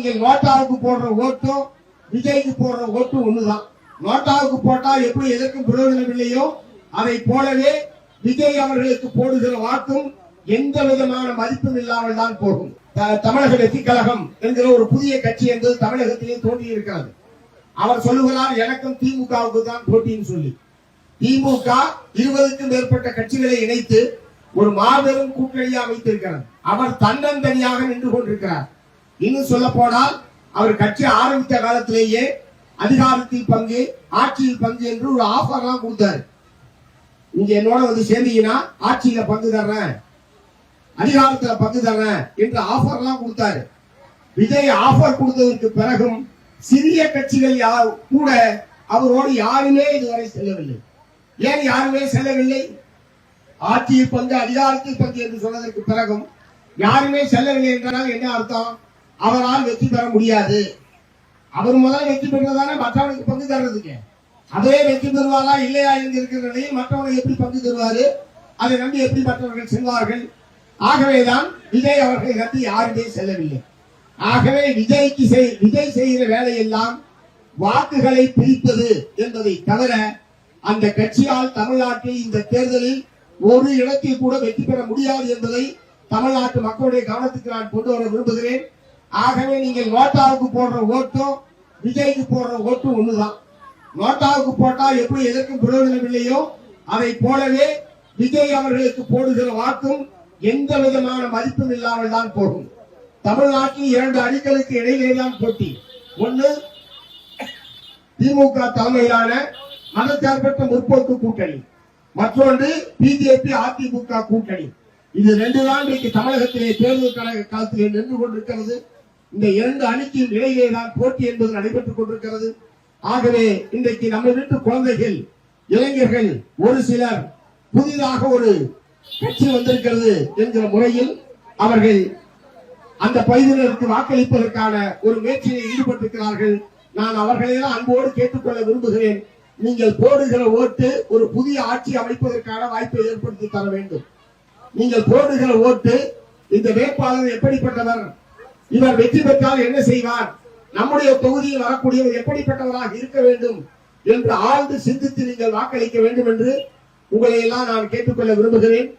நீங்கள் நோட்டாவுக்கு போடுற ஓட்டும் விஜய்க்கு போடுற ஓட்டும் ஒண்ணுதான். நோட்டாவுக்கு போட்டா எப்படி எதற்கும் பிரயோஜனம் இல்லையோ அதை போலவே விஜய் அவர்களுக்கு போடுகிற வாக்கும் எந்த விதமான மதிப்பும் இல்லாமல் தான் போகும். தமிழக வெற்றி கழகம் என்கிற ஒரு புதிய கட்சி என்பது தமிழகத்திலே தோன்றி இருக்கிறது. அவர் சொல்லுகிறார் எனக்கும் திமுகவுக்கு தான் போட்டின்னு சொல்லி. திமுக 20க்கும் மேற்பட்ட கட்சிகளை இணைத்து ஒரு மாபெரும் கூட்டணியை அமைத்திருக்கிறார். அவர் தன்னந்தனியாக நின்று கொண்டிருக்கிறார். இன்னும் சொல்ல போனால் அவர் கட்சி ஆரம்பித்த காலத்திலேயே அதிகாரத்தில் பங்கு, ஆட்சியில் பங்கு என்று ஒரு ஆஃபர் எல்லாம் கொடுத்தாரு. நீங்க என்னோட வந்து சேர்ந்தீங்கன்னா ஆட்சியில பங்கு தர்றேன், அதிகாரத்துல பங்கு தர்றேன் என்று ஆஃபர் எல்லாம் கொடுத்தாரு. விஜய் ஆஃபர் கொடுத்ததற்கு பிறகும் சிறிய கட்சிகள் கூட அவரோடு யாருமே இதுவரை செல்லவில்லை. ஏன் யாருமே செல்லவில்லை? ஆட்சியில் பங்கு, அதிகாரத்தில் பங்கு என்று சொன்னதற்கு பிறகும் யாருமே செல்லவில்லை என்றால் என்ன அர்த்தம்? அவரால் வெற்றி பெற முடியாது. அவர் முதல்ல வெற்றி பெற்றதானே மற்றவனுக்கு பங்கு தர்றதுக்கு. அதே வெற்றி பெறுவாரா இல்லையா என்று இருக்கிற நிலையில் மற்றவனுக்கு எப்படி பங்கு தருவாரு? அதை நம்பி எப்படி மற்றவர்கள் செல்வார்கள்? ஆகவேதான் விஜய் அவர்களை நம்பி யாருமே செல்லவில்லை. ஆகவே விஜய் செய்கிற வேலையெல்லாம் வாக்குகளை பிரிப்பது என்பதை தவிர அந்த கட்சியால் தமிழ்நாட்டில் இந்த தேர்தலில் ஒரு இடத்தில் கூட வெற்றி பெற முடியாது என்பதை தமிழ்நாட்டு மக்களுடைய கவனத்துக்கு நான் கொண்டு வர விரும்புகிறேன். ஆகவே நீங்கள் நோட்டாவுக்கு போடுற ஓட்டும் விஜய்க்கு போடுற ஓட்டும் ஒண்ணுதான். நோட்டாவுக்கு போட்டா எப்படி எதற்கும் பிரயோஜனம் இல்லையோ அதை போலவே விஜய் அவர்களுக்கு போடுகிற வாக்கும் எந்த விதமான மதிப்பும் இல்லாமல் தான் போகும். தமிழ்நாட்டில் 2 அணிகளுக்கு இடையிலேதான் போட்டி. ஒன்று திமுக தலைமையிலான மதச்சார்பற்ற முற்போக்கு கூட்டணி, மற்றொன்று பிஜேபி அதிமுக கூட்டணி. இது 2 தான் இன்றைக்கு தமிழகத்திலே தேர்தல் காலத்திலே நின்று கொண்டிருக்கிறது. இந்த 2 அணிக்கு இடையிலே தான் போட்டி என்பது நடைபெற்றுக் கொண்டிருக்கிறது. ஆகவே இன்றைக்கு நம்ம வீட்டு குழந்தைகள், இளைஞர்கள் ஒரு சிலர் புதிதாக ஒரு கட்சி வந்திருக்கிறது என்கிற முறையில் அவர்கள் அந்த பகுதியினருக்கு வாக்களிப்பதற்கான ஒரு முயற்சியில் ஈடுபட்டிருக்கிறார்கள். நான் அவர்களையெல்லாம் அன்போடு கேட்டுக்கொள்ள விரும்புகிறேன். நீங்கள் போடுகிற ஓட்டு ஒரு புதிய ஆட்சி அமைப்பதற்கான வாய்ப்பை ஏற்படுத்தி தர வேண்டும். நீங்கள் போடுகிற ஓட்டு இந்த வேட்பாளர் எப்படிப்பட்டவர், இவர் வெற்றி பெற்றால் என்ன செய்வார், நம்முடைய தொகுதியில் வரக்கூடியவர் எப்படிப்பட்டவராக இருக்க வேண்டும் என்று ஆழ்ந்து சிந்தித்து நீங்கள் வாக்களிக்க வேண்டும் என்று உங்களை எல்லாம் நான் கேட்டுக்கொள்ள விரும்புகிறேன்.